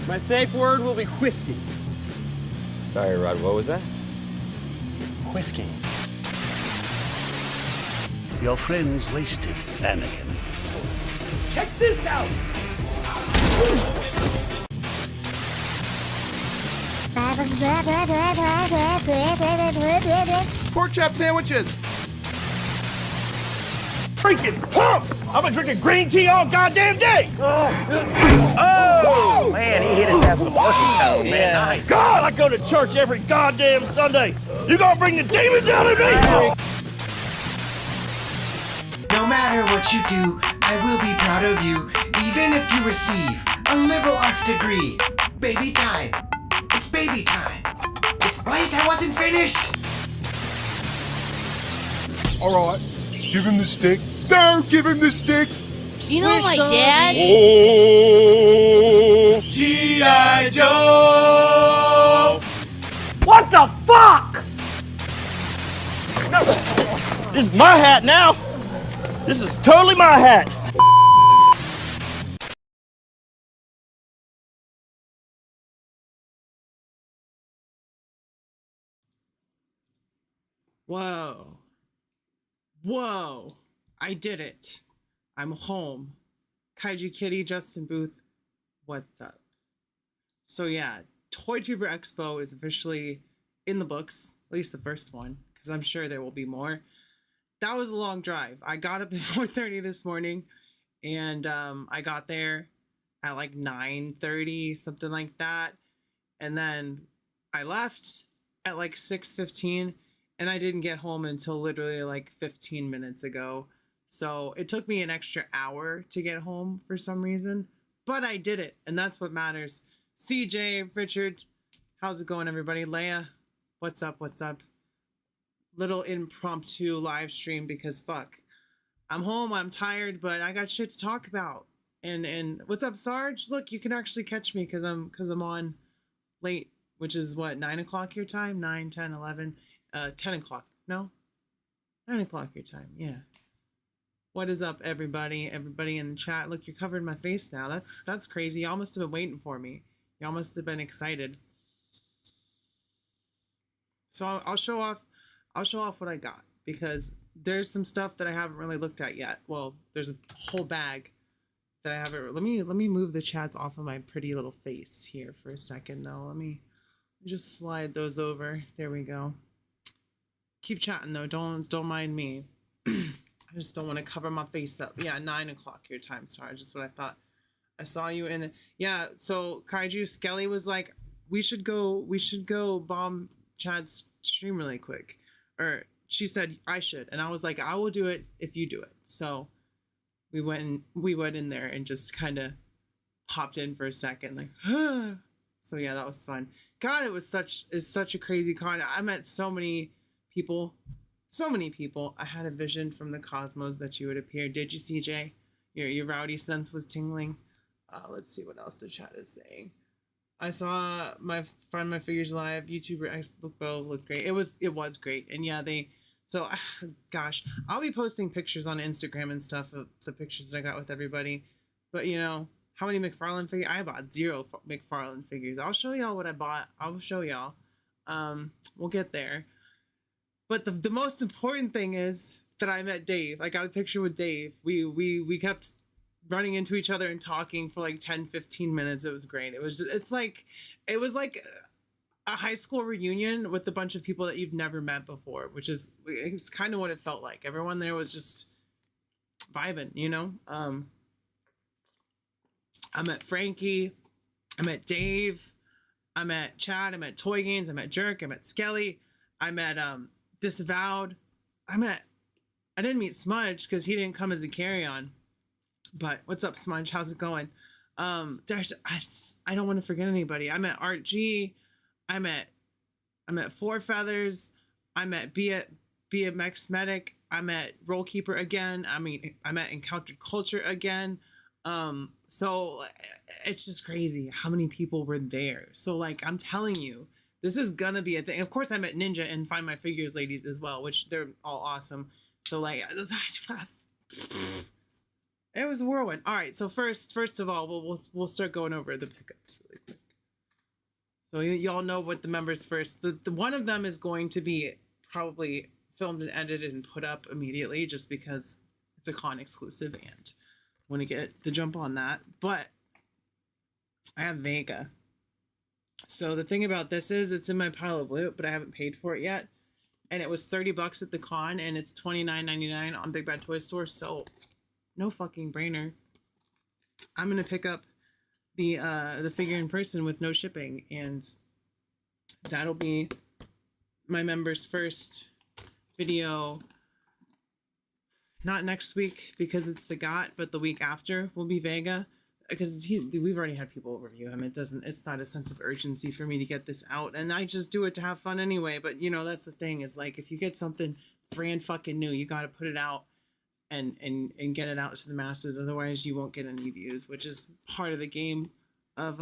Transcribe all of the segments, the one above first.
My safe word will be whiskey. Sorry, Rod, what was that? Whiskey. Your friend's wasted, Anakin. Check this out! Pork chop sandwiches. Freaking pump! I've been drinking green tea all goddamn day! Oh! Man, he hit his ass with a porky toe, man. Nice. God, I go to church every goddamn Sunday. You gonna bring the demons out of me? No matter what you do, I will be proud of you, even if you receive a liberal arts degree. Baby time. It's baby time. Wait, I wasn't finished. All right, give him the stick. Don't give him the stick. You know my dad? Oh, G.I. Joe. What the fuck? No, this is my hat now. This is totally my hat. Whoa. Whoa. I did it. I'm home. Kaiju Kitty, Justin Booth, what's up? So yeah, Toytuber Expo is officially in the books, at least the first one, because I'm sure there will be more. That was a long drive. I got up at 4:30 this morning, and I got there at like 9:30, something like that. And then I left at like 6:15, and I didn't get home until literally like 15 minutes ago. So it took me an extra hour to get home for some reason, but I did it, and that's what matters. CJ, Richard, how's it going, everybody? Leia, what's up? What's up? Little impromptu live stream because fuck, I'm home, I'm tired, but I got shit to talk about. And what's up, Sarge? Look, you can actually catch me because I'm on late, which is what, 9 o'clock your time? 9, 10, 11, 10 o'clock. No, 9 o'clock your time. Yeah. What is up, everybody? Everybody in the chat. Look, you're covering my face now. That's crazy. Y'all must have been waiting for me. Y'all must have been excited. So I'll show off what I got, because there's some stuff that I haven't really looked at yet. Well, there's a whole bag that I haven't. Let me move the chats off of my pretty little face here for a second, though. Let me just slide those over. There we go. Keep chatting though. Don't mind me. I just don't want to cover my face up. Yeah, 9 o'clock your time. Sorry, just what I thought. I saw you in the, yeah. So Kaiju Skelly was like, we should go bomb Chad's stream really quick, or she said I should, and I was like, I will do it if you do it. So we went in there and just kind of popped in for a second, like, so yeah, that was fun. God, it's such a crazy con. I met so many people. So many people. I had a vision from the cosmos that you would appear. Did you, CJ? Your rowdy sense was tingling. Let's see what else the chat is saying. I saw my figures live. YouTuber looked great. It was great. And yeah, gosh, I'll be posting pictures on Instagram and stuff of the pictures that I got with everybody. But you know, how many McFarlane figures? I bought 0 McFarlane figures. I'll show y'all what I bought. I'll show y'all. We'll get there. But the most important thing is that I met Dave. I got a picture with Dave. We kept running into each other and talking for like 10-15 minutes. It was great. It was like a high school reunion with a bunch of people that you've never met before, it's kind of what it felt like. Everyone there was just vibing, you know? I met Frankie, I met Dave, I met Chad, I met Toy Gains, I met Jerk, I met Skelly, I met Disavowed. I didn't meet Smudge because he didn't come as a carry-on. But what's up, Smudge? How's it going? I don't want to forget anybody. I met Art G. I met Four Feathers. I met BMX Medic. I met Roll Keeper again. I met Encountered Culture again. So it's just crazy how many people were there. So like, I'm telling you, this is gonna be a thing. Of course, I met Ninja and Find My Figures ladies as well, which they're all awesome. So like, it was a whirlwind. All right, so first of all, we'll start going over the pickups really quick. So y'all know what the members first. The one of them is going to be probably filmed and edited and put up immediately, just because it's a con exclusive and want to get the jump on that. But I have Vega. So the thing about this is it's in my pile of loot, but I haven't paid for it yet. And it was $30 at the con, and it's $29.99 on Big Bad Toy Store. So no fucking brainer. I'm gonna pick up the figure in person with no shipping, and that'll be my members' first video. Not next week because it's Sagat, but the week after will be Vega, because we've already had people review him. It's not a sense of urgency for me to get this out, and I just do it to have fun anyway. But you know, that's the thing, is like, if you get something brand fucking new, you got to put it out and get it out to the masses. Otherwise you won't get any views, which is part of the game of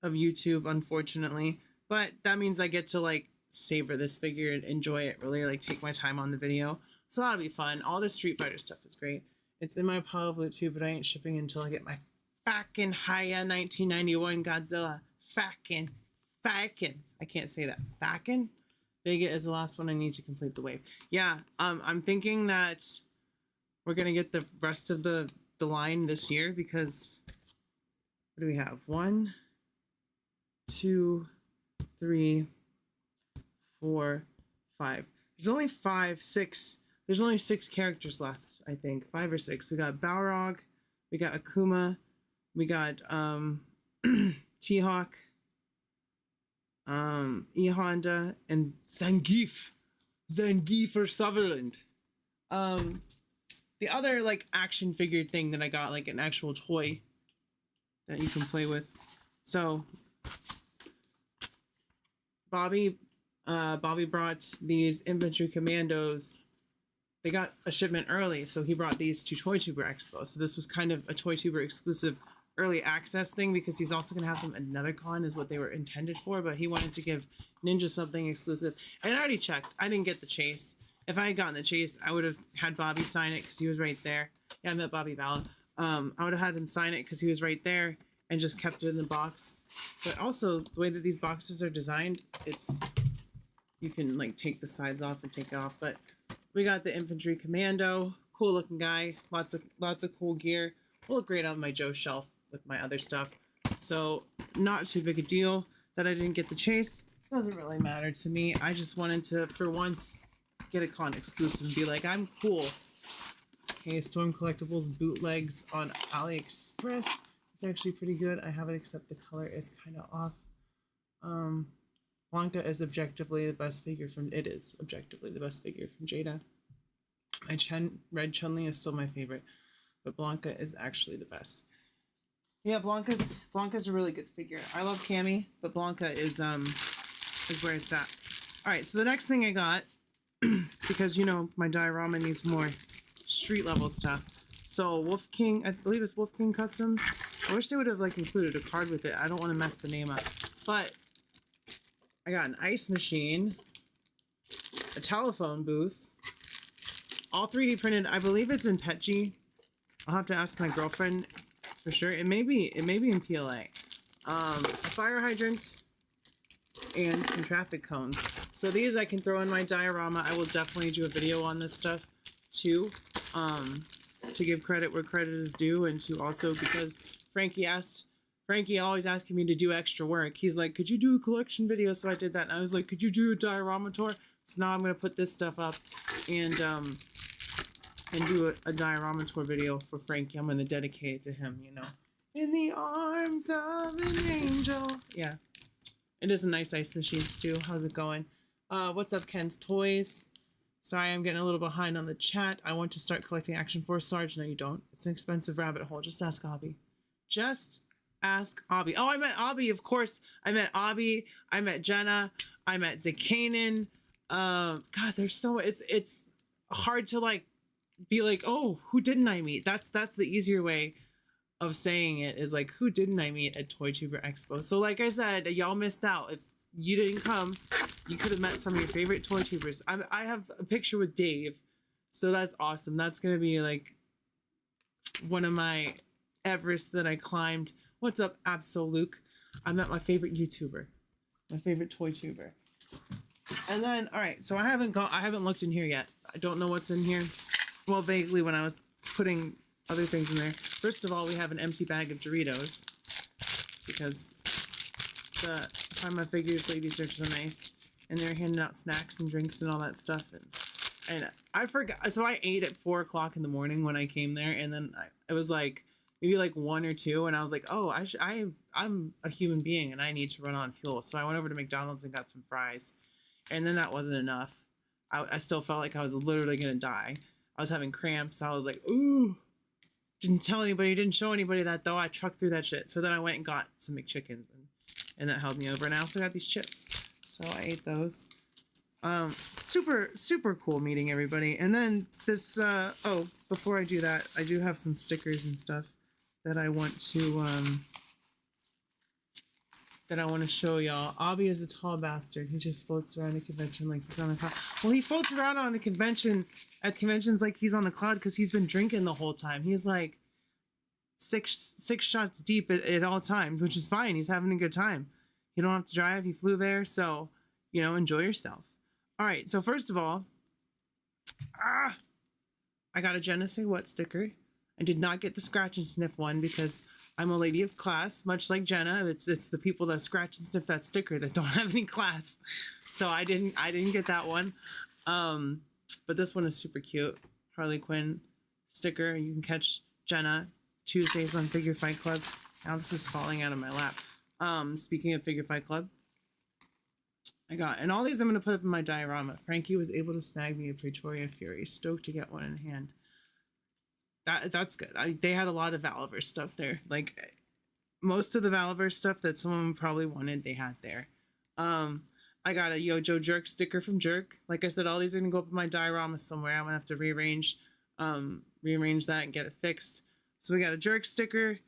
YouTube, unfortunately. But that means I get to like savor this figure and enjoy it, really like take my time on the video. So that'll be fun. All the Street Fighter stuff is great. It's in my pile of loot too, but I ain't shipping until I get my fucking Haya 1991 Godzilla. Fucking. I can't say that. Fucking. Vega is the last one I need to complete the wave. Yeah, I'm thinking that we're gonna get the rest of the line this year, because what do we have? 1, 2, 3, 4, 5. There's only 6. There's only 6 characters left, I think. 5 or 6. We got Balrog, we got Akuma, we got T-Hawk, E Honda, and Zangief or Sutherland. The other like action figure thing that I got, like an actual toy that you can play with. So Bobby brought these infantry commandos. They got a shipment early, so he brought these to Toytuber Expo. So this was kind of a Toytuber exclusive early access thing, because he's also going to have them at another con, is what they were intended for, but he wanted to give Ninja something exclusive. And I already checked. I didn't get the chase. If I had gotten the chase, I would have had Bobby sign it, because he was right there. Yeah, I met Bobby Bala. I would have had him sign it because he was right there, and just kept it in the box. But also, the way that these boxes are designed, you can like take the sides off and take it off. But we got the infantry commando, cool looking guy, lots of cool gear. Will look great on my Joe shelf with my other stuff. So not too big a deal that I didn't get the chase. Doesn't really matter to me. I just wanted to, for once, get a con exclusive and be like, I'm cool. Okay, Storm Collectibles bootlegs on AliExpress. It's actually pretty good. I have it, except the color is kind of off. Blanca is objectively the best figure from. It is objectively the best figure from Jada. My red Chun-Li is still my favorite, but Blanca is actually the best. Yeah, Blanca's a really good figure. I love Cammy, but Blanca is where it's at. All right, so the next thing I got, because you know my diorama needs more street level stuff. So Wolf King, I believe it's Wolf King Customs. I wish they would have like included a card with it. I don't want to mess the name up, but I got an ice machine, a telephone booth, all 3D printed. I believe it's in Tetchy. I'll have to ask my girlfriend for sure. It may be in PLA. A fire hydrant and some traffic cones. So these I can throw in my diorama. I will definitely do a video on this stuff too. To give credit where credit is due, and to also, because Frankie always asking me to do extra work. He's like, could you do a collection video? So I did that, and I was like, could you do a diorama tour? So now I'm gonna put this stuff up and do a diorama tour video for Frankie. I'm gonna dedicate it to him, you know. In the arms of an angel. Yeah. It is a nice ice machine, Stu. How's it going? What's up, Ken's Toys? Sorry, I'm getting a little behind on the chat. I want to start collecting Action Force Sarge. No, you don't. It's an expensive rabbit hole. Just ask Abby. Just ask Abby. Oh, I met Abby, of course. I met Abby. I met Jenna. I met Zakanen. God, there's so, it's hard to like be like, oh, who didn't I meet? That's the easier way of saying it, is like, who didn't I meet at Toytuber Expo? So like I said, y'all missed out. If you didn't come, you could have met some of your favorite Toytubers. I have a picture with Dave, so that's awesome. That's gonna be like one of my Everest that I climbed. What's up, Absoluke? I met my favorite YouTuber, my favorite toy tuber. And then, all right, so I haven't looked in here yet. I don't know what's in here. Well, vaguely when I was putting other things in there. First of all, we have an empty bag of Doritos because the Find My Figures ladies are so nice, and they're handing out snacks and drinks and all that stuff. And I forgot, so I ate at 4 o'clock in the morning when I came there, and then it was like maybe like 1 or 2, and I was like, oh, I'm a human being and I need to run on fuel. So I went over to McDonald's and got some fries, and then that wasn't enough. I still felt like I was literally gonna die. I was having cramps. I was like, ooh. Didn't tell anybody, didn't show anybody that though. I trucked through that shit. So then I went and got some McChickens, and that held me over. And I also got these chips. So I ate those. Super cool meeting everybody. And then this, oh, before I do that, I do have some stickers and stuff that I want to show y'all. Abby is a tall bastard. He just floats around a convention like he's on a cloud. Well, he floats around on a convention at conventions like he's on a cloud because he's been drinking the whole time. He's like six shots deep at all times, which is fine. He's having a good time. You don't have to drive. He flew there, so enjoy yourself. All right. So first of all, I got a Jenna Say What sticker. I did not get the scratch and sniff one because I'm a lady of class, much like Jenna. It's the people that scratch and sniff that sticker that don't have any class. So I didn't get that one. But this one is super cute. Harley Quinn sticker. You can catch Jenna Tuesdays on Figure Fight Club. Now this is falling out of my lap. Speaking of Figure Fight Club, and all these I'm going to put up in my diorama. Frankie was able to snag me a Pretoria Fury. Stoked to get one in hand. That's good. They had a lot of Valiverse stuff there. Like most of the Valiverse stuff that someone probably wanted, they had there. I got a Yojo Jerk sticker from Jerk. Like I said, all these are gonna go up in my diorama somewhere. I'm gonna have to rearrange that and get it fixed. So we got a Jerk sticker.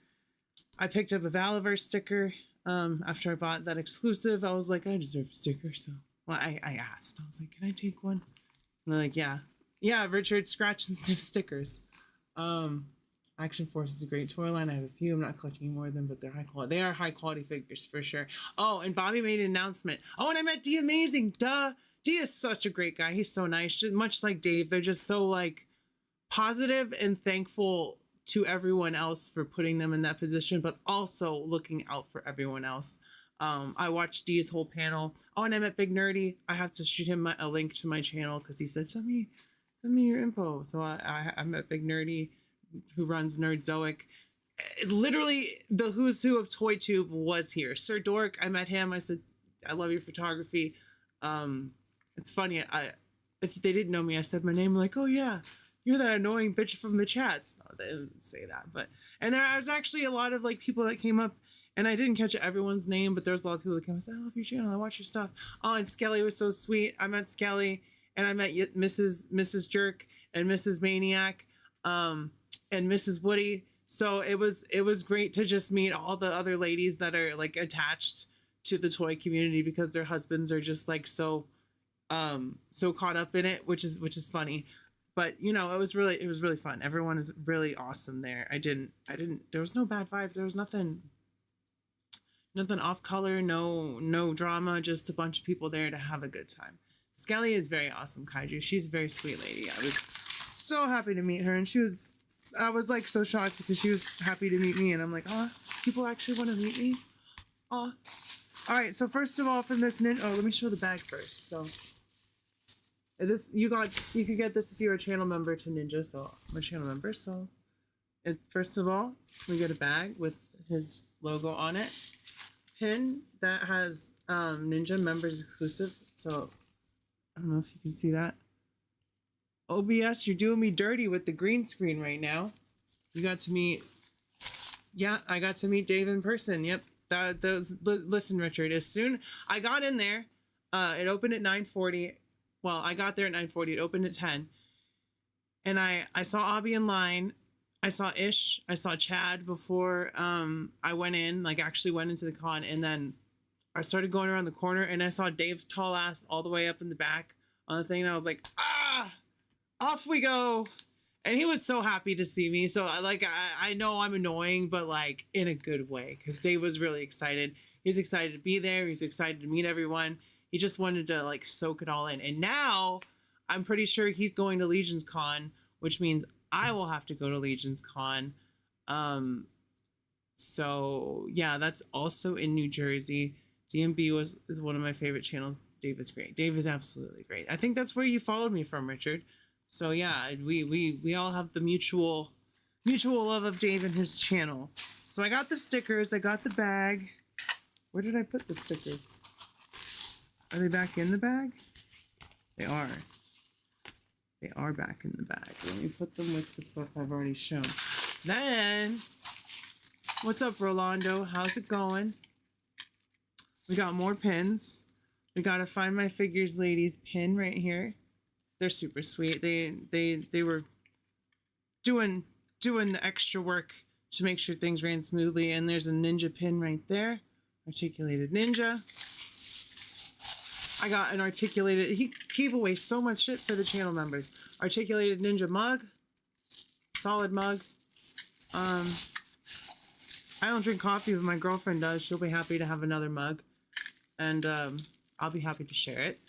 I picked up a Valiverse sticker. After I bought that exclusive, I was like, I deserve a sticker. So I asked. I was like, can I take one? And they're like, yeah, Richard Scratch and Sniff stickers. Action Force is a great toy line. I have a few. I'm not collecting more of them, but they're high quality. They are high quality figures for sure. Oh, and Bobby made an announcement. Oh, and I met D Amazing. Duh. D is such a great guy. He's so nice. Just much like Dave, they're just so like positive and thankful to everyone else for putting them in that position, but also looking out for everyone else. I watched D's whole panel. Oh, and I met Big Nerdy. I have to shoot him a link to my channel because he said, send me your info. So I met Big Nerdy, who runs Nerdzoic. Literally, the who's who of Toytube was here. Sir Dork, I met him. I said, I love your photography. It's funny. If they didn't know me, I said my name. Like, oh yeah, you're that annoying bitch from the chats. No, they didn't say that, and there was actually a lot of like people that came up, and I didn't catch everyone's name, but there was a lot of people that came and said, I love your channel. I watch your stuff. Oh, and Skelly was so sweet. I met Skelly, and I met Mrs. Jerk and Mrs. Maniac, and Mrs. Woody. So it was great to just meet all the other ladies that are like attached to the toy community because their husbands are just like so caught up in it, which is funny. But it was really fun. Everyone is really awesome there. There was no bad vibes. There was nothing off color, no drama, just a bunch of people there to have a good time. Skelly is very awesome, Kaiju. She's a very sweet lady. I was so happy to meet her, and I was like so shocked because she was happy to meet me, and I'm like, oh, people actually want to meet me? Oh. All right, so first of all, from this let me show the bag first. So you could get this if you're a channel member to Ninja, so I'm a channel member. So first of all, we get a bag with his logo on it. Pin that has Ninja members exclusive. So I don't know if you can see that. OBS, you're doing me dirty with the green screen right now. You got to meet, I got to meet Dave in person. Yep. Listen, Richard, as soon I got in there, it opened at 9:40. Well, I got there at 9:40. It opened at 10. And I saw Abby in line. I saw Ish. I saw Chad before I went in, like actually went into the con. And then I started going around the corner and I saw Dave's tall ass all the way up in the back on the thing. And I was like, off we go. And he was so happy to see me. So I know I'm annoying, but like in a good way, because Dave was really excited. He's excited to be there. He's excited to meet everyone. He just wanted to like soak it all in. And now I'm pretty sure he's going to Legion's Con, which means I will have to go to Legion's Con. So yeah, that's also in New Jersey. DMB is one of my favorite channels. Dave is great. Dave is absolutely great. I think that's where you followed me from, Richard. So yeah, we all have the mutual love of Dave and his channel. So I got the stickers. I got the bag. Where did I put the stickers? Are they back in the bag? They are. They are back in the bag. Let me put them with the stuff I've already shown. Then, what's up, Rolando? How's it going? We got more pins. We gotta find my figures ladies pin right here. They're super sweet. They were doing the extra work to make sure things ran smoothly. And there's a ninja pin right there. Articulated ninja. I got an articulated, he gave away so much shit for the channel members. Articulated ninja mug. Solid mug. I don't drink coffee, but my girlfriend does. She'll be happy to have another mug. And I'll be happy to share it.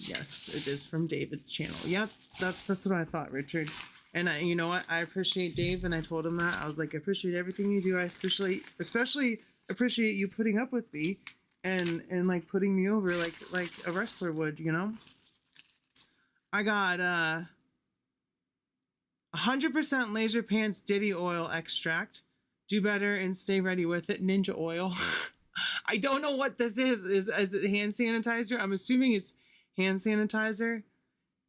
Yes, it is from David's channel. Yep, that's what I thought, Richard. And you know what? I appreciate Dave, and I told him that. I was like, I appreciate everything you do. I especially appreciate you putting up with me and like putting me over like a wrestler would, you know? I got 100% Laser Pants Diddy Oil extract. Do better and stay ready with it. Ninja oil. I don't know what this is. Is it hand sanitizer? I'm assuming it's hand sanitizer.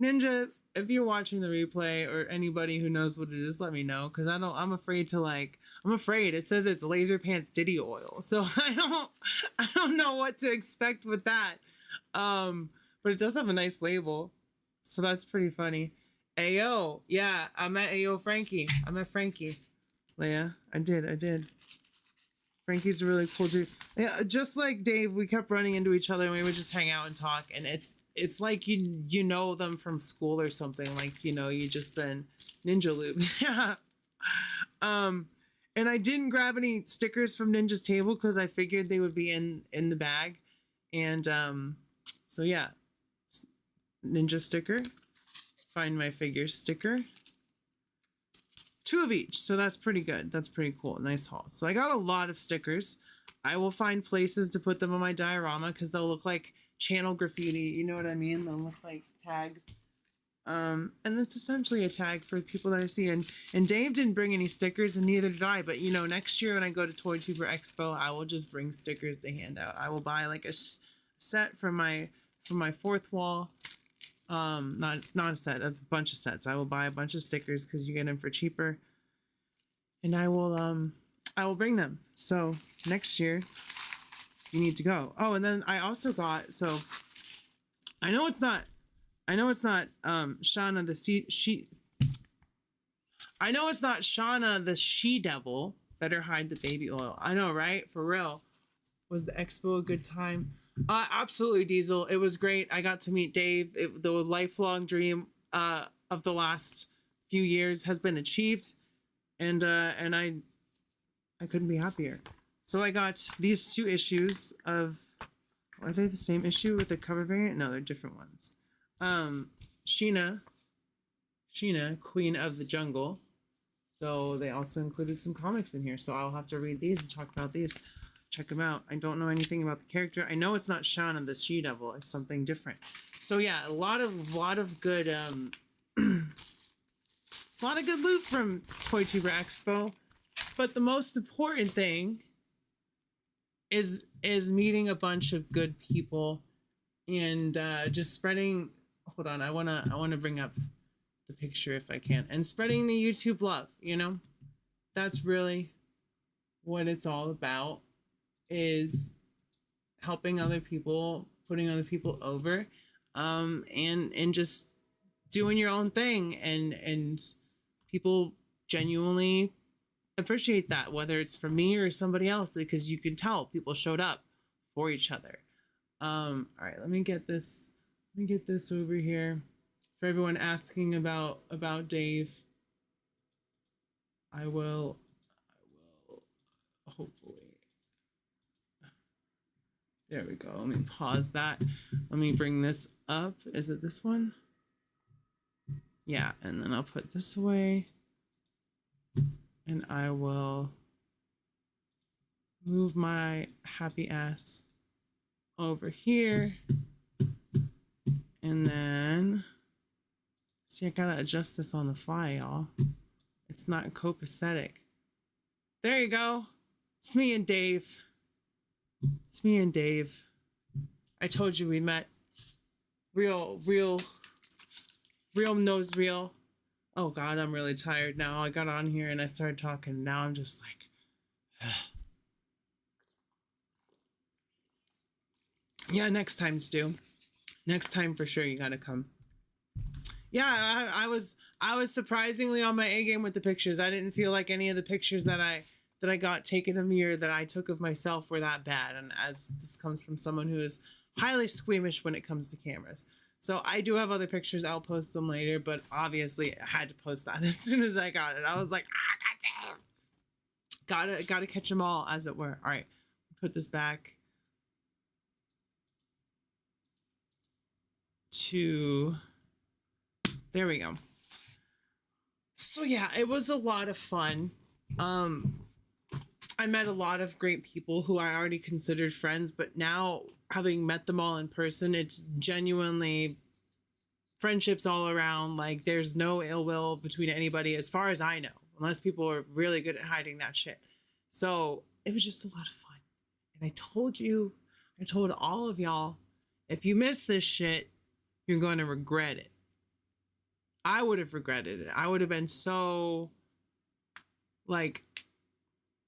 Ninja, if you're watching the replay or anybody who knows what it is, let me know, because I'm afraid. It says it's Laser Pants Diddy oil, so I don't know what to expect with that. But it does have a nice label, so that's pretty funny. Ayo, yeah, I met Ayo Frankie. I met Frankie. Leia, I did. Frankie's a really cool dude. Yeah, just like Dave, we kept running into each other and we would just hang out and talk. And it's like you know them from school or something. Like, you know, you just been Ninja Loop. Yeah. And I didn't grab any stickers from Ninja's table because I figured they would be in the bag. And so yeah, Ninja sticker. Find my figures sticker. 2 of each, so that's pretty good. That's pretty cool. Nice haul. So I got a lot of stickers. I will find places to put them on my diorama because they'll look like channel graffiti. You know what I mean? They'll look like tags. And it's essentially a tag for people that I see. And Dave didn't bring any stickers, and neither did I. But you know, next year when I go to Toytuber Expo, I will just bring stickers to hand out. I will buy like a set from my 4th wall. Not a set, a bunch of sets. I will buy a bunch of stickers because you get them for cheaper, and I will bring them. So next year you need to go. Oh, and then I also got, so I know it's not Shauna the I know it's not Shauna the she-devil. Better hide the baby oil. I know, right? For real. Was the expo a good time? Absolutely, Diesel. It was great. I got to meet Dave. The lifelong dream of the last few years has been achieved, and I couldn't be happier. So I got these 2 issues of. Are they the same issue with the cover variant? No, they're different ones. Sheena, Queen of the Jungle. So they also included some comics in here. So I'll have to read these and talk about these. Check them out. I don't know anything about the character. I know it's not Shauna the she-devil. It's something different. So yeah, a lot of good a lot of good loot from Toytuber Expo. But the most important thing is meeting a bunch of good people and just spreading. Hold on, I wanna bring up the picture if I can, and spreading the YouTube love. You know, that's really what it's all about. Is helping other people, putting other people over, and just doing your own thing, and people genuinely appreciate that, whether it's from me or somebody else, because you can tell people showed up for each other. All right, let me get this over here. For everyone asking about Dave, I will hopefully. There we go. Let me pause that. Let me bring this up. Is it this one? Yeah, and then I'll put this away. And I will move my happy ass over here. And then, see, I gotta adjust this on the fly, y'all. It's not copacetic. There you go. It's me and Dave. It's me and Dave. I told you we met. Real knows real. Oh God, I'm really tired now. I got on here and I started talking. Now I'm just like, yeah, next time, Stu. Next time for sure, you gotta come. Yeah, I was surprisingly on my A game with the pictures. I didn't feel like any of the pictures that I got taken of me or that I took of myself were that bad. And as this comes from someone who is highly squeamish when it comes to cameras. So I do have other pictures. I'll post them later, but obviously I had to post that as soon as I got it. I was like, goddamn. Gotta catch them all, as it were. All right, put this back to, there we go. So yeah, it was a lot of fun. I met a lot of great people who I already considered friends, but now having met them all in person, it's genuinely friendships all around. Like there's no ill will between anybody as far as I know, unless people are really good at hiding that shit. So it was just a lot of fun. And I told all of y'all, if you miss this shit, you're going to regret it. I would have regretted it. I would have been so like,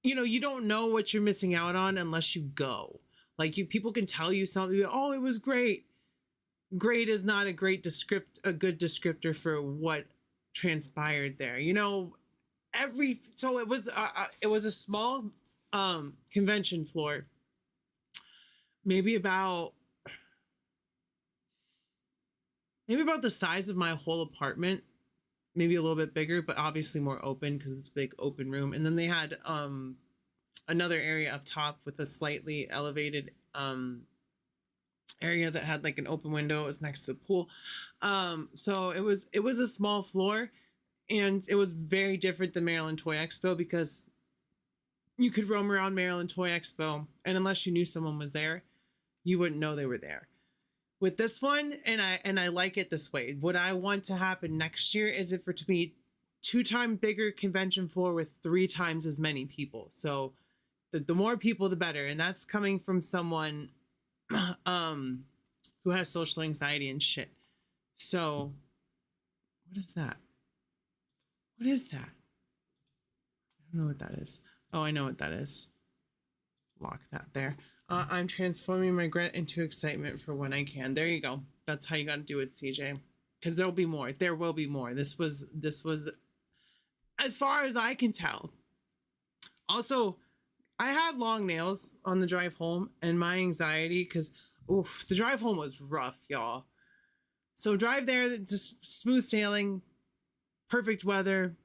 you know, you don't know what you're missing out on unless you go. Like people can tell you something. Oh, it was great. Great is not a good descriptor for what transpired there. You know, so it was a small convention floor, maybe about the size of my whole apartment, maybe a little bit bigger, but obviously more open because it's a big open room. And then they had another area up top with a slightly elevated area that had like an open window. It was next to the pool. So it was a small floor, and it was very different than Maryland Toy Expo because you could roam around Maryland Toy Expo, and unless you knew someone was there, you wouldn't know they were there. With this one, and I like it this way. What I want to happen next year is it to be 2 times bigger convention floor with 3 times as many people. So the more people, the better. And that's coming from someone who has social anxiety and shit. So what is that? What is that? I don't know what that is. Oh, I know what that is. Lock that there. I'm transforming my regret into excitement for when I can. There you go. That's how you got to do it, CJ. Because there'll be more. There will be more. This was, as far as I can tell. Also, I had long nails on the drive home, and my anxiety, because the drive home was rough, y'all. So drive there, just smooth sailing, perfect weather.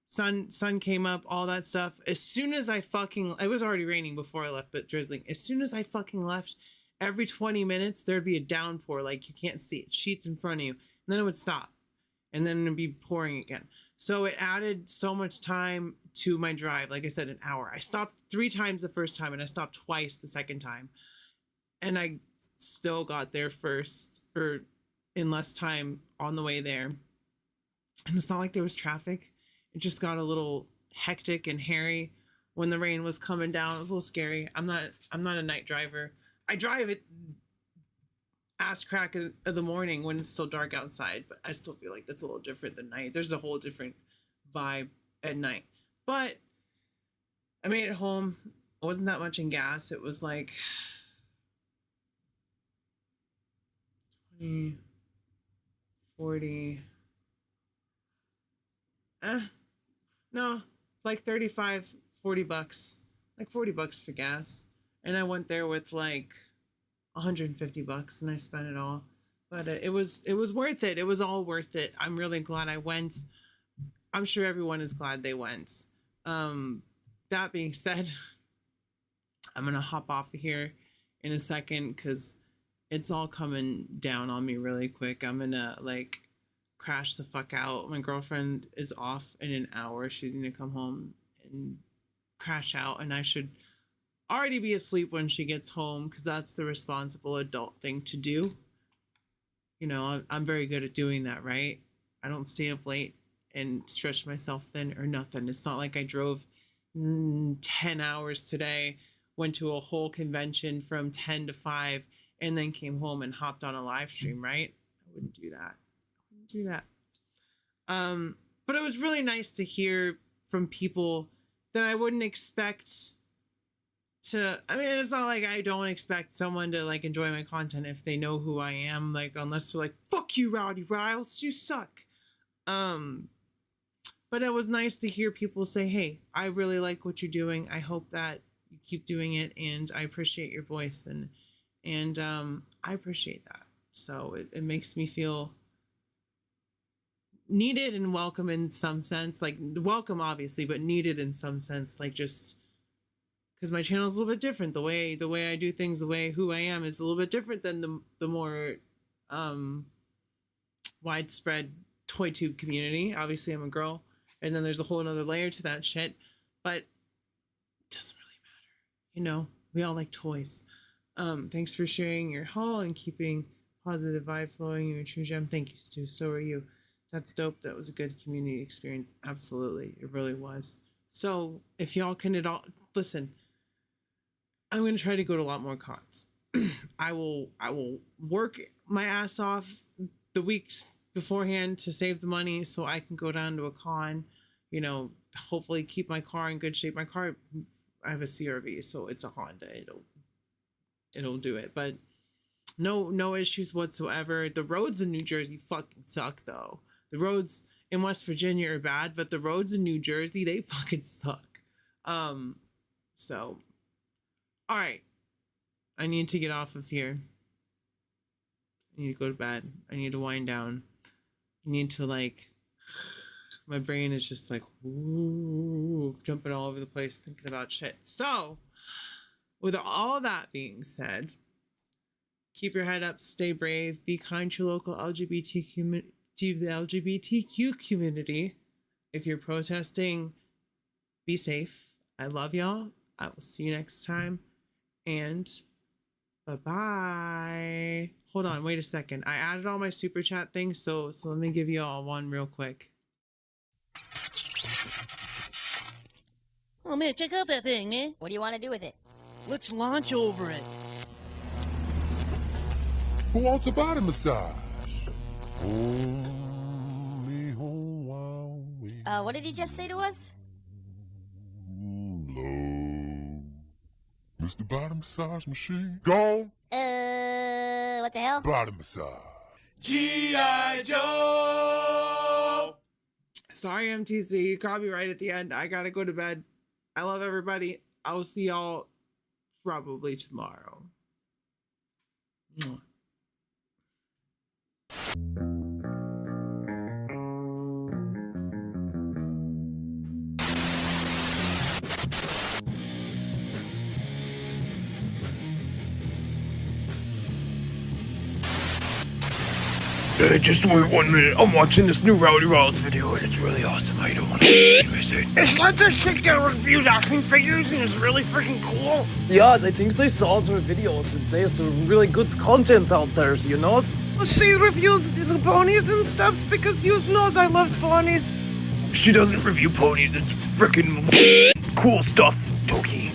Sun came up, all that stuff. As soon as it was already raining before I left, but drizzling. As soon as I fucking left, every 20 minutes, there'd be a downpour. Like you can't see it, sheets in front of you. And then it would stop. And then it'd be pouring again. So it added so much time to my drive. Like I said, an hour. I stopped 3 times the first time, and I stopped twice the second time. And I still got there first, or in less time on the way there. And it's not like there was traffic. It just got a little hectic and hairy when the rain was coming down. It was a little scary. I'm not a night driver. I drive at ass crack of the morning when it's still dark outside, but I still feel like that's a little different than night. There's a whole different vibe at night. But I made it home. It wasn't that much in gas. It was like 20, 40. No, like 35, 40 bucks, like 40 bucks for gas. And I went there with like 150 bucks and I spent it all. But it was worth it. It was all worth it. I'm really glad I went. I'm sure everyone is glad they went. That being said, I'm gonna hop off of here in a second because it's all coming down on me really quick. I'm gonna like crash the fuck out. My girlfriend is off in an hour. She's gonna come home and crash out, and I should already be asleep when she gets home because that's the responsible adult thing to do. You know, I'm very good at doing that, right? I don't stay up late and stretch myself thin or nothing. It's not like I drove 10 hours today, went to a whole convention from 10 to 5, and then came home and hopped on a live stream, right? I wouldn't do that. But it was really nice to hear from people that I wouldn't expect to. I mean, it's not like I don't expect someone to like enjoy my content if they know who I am, like unless they're like, fuck you, Rowdy Riles, you suck. But it was nice to hear people say, hey, I really like what you're doing. I hope that you keep doing it, and I appreciate your voice, and I appreciate that. So it makes me feel needed and welcome in some sense, like welcome obviously, but needed in some sense, like just because my channel is a little bit different. The way I do things, the way who I am is a little bit different than the more widespread Toytube community. Obviously I'm a girl, and then there's a whole another layer to that shit, but it doesn't really matter. You know, we all like toys. Thanks for sharing your haul and keeping positive vibes flowing. You're a true gem. Thank you, Stu. So are you. That's dope. That was a good community experience. Absolutely. It really was. So if y'all can at all listen, I'm going to try to go to a lot more cons. I will work my ass off the weeks beforehand to save the money so I can go down to a con, you know, hopefully keep my car in good shape. My car, I have a CRV, so it's a Honda. It'll do it. But no issues whatsoever. The roads in New Jersey fucking suck though. The roads in West Virginia are bad, but the roads in New Jersey, they fucking suck. So all right. I need to get off of here. I need to go to bed. I need to wind down. I need to like, my brain is just like, ooh, jumping all over the place thinking about shit. So with all that being said, keep your head up, stay brave, be kind to your local LGBTQ community. If you're protesting, be safe. I love y'all. I will see you next time. And bye-bye. Hold on, wait a second. I added all my super chat things, so let me give you all one real quick. Oh man, check out that thing, man. What do you want to do with it? Let's launch over it. Who wants a body massage? What did he just say to us? Mr. Body Massage Machine. Gone. What the hell? Body massage. G.I. Joe! Sorry, MTC, you caught me right at the end. I gotta go to bed. I love everybody. I will see y'all probably tomorrow. Mwah. Just wait 1 minute. I'm watching this new Rowdy Riles video and it's really awesome. I don't want to miss it. It's like this chick that reviews action figures and it's really freaking cool. Yes, I think they saw some videos. There's some really good contents out there, you know? She reviews the ponies and stuff because you knows I love ponies. She doesn't review ponies. It's freaking cool stuff, Toki.